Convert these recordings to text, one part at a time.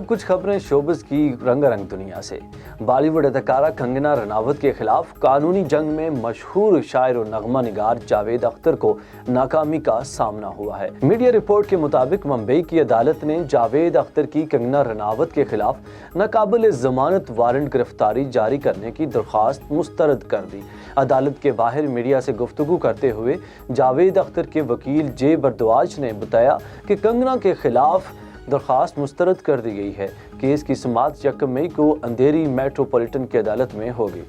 कुछ खबरें शोबिस की रंगारंग दुनिया से। बॉलीवुड अदाकारा कंगना रनावत के खिलाफ कानूनी जंग में मशहूर शायर और नगमा निगार जावेद अख्तर को नाकामी का सामना हुआ है। मीडिया रिपोर्ट के मुताबिक मुंबई की अदालत ने जावेद अख्तर की कंगना रनावत के खिलाफ नाकाबिल जमानत वारंट गिरफ्तारी जारी करने की दरख्वास्त मुस्तरद कर दी। अदालत के बाहर मीडिया से गुफ्तगू करते हुए जावेद अख्तर के वकील जे बरदवाज ने बताया कि कंगना के खिलाफ दरख्वास्त मुस्तरद कर दी गई है। केस की समाअत 1 मई को अंधेरी मेट्रोपॉलिटन की अदालत में होगी।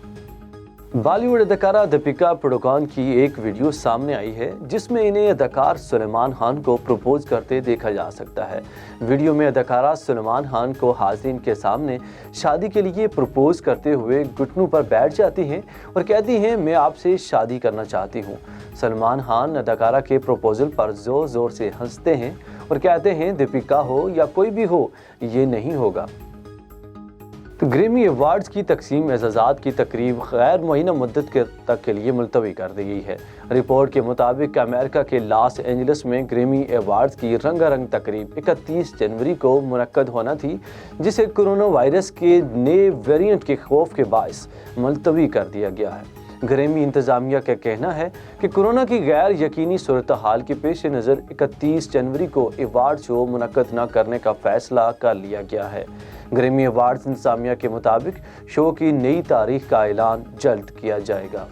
बॉलीवुड अदाकारा दीपिका पादुकोण की एक वीडियो सामने आई है जिसमें इन्हें अदाकार सलमान खान को प्रपोज करते देखा जा सकता है। वीडियो में अदाकारा सलमान खान को हाज़रीन के सामने शादी के लिए प्रपोज करते हुए घुटनों पर बैठ जाती हैं और कहती हैं, मैं आपसे शादी करना चाहती हूँ। सलमान खान अदाकारा के प्रपोजल पर जोर जोर से हंसते हैं और कहते हैं, दीपिका हो या कोई भी हो, ये नहीं होगा। तो ग्रैमी अवार्ड्स की तकसीम एजाज़ात की तकरीब गैर मुअय्यना मुद्दत तक के लिए मुलतवी कर दी गई है। रिपोर्ट के मुताबिक अमेरिका के लॉस एंजलिस में ग्रैमी अवार्ड्स की रंगारंग तकरीब 31 जनवरी को मुनक्कद होना थी, जिसे कोरोना वायरस के नए वेरिएंट के खौफ के बायस मुलतवी कर दिया गया है। ग्रैमी इंतज़ामिया का कहना है कि कोरोना की गैर यकीनी सूरत हाल के पेश नज़र 31 जनवरी को अवार्ड शो मुनक्कद न करने का फैसला कर लिया गया है। ग्रैमी अवार्ड्स इंतज़ामिया के मुताबिक शो की नई तारीख का ऐलान जल्द किया जाएगा।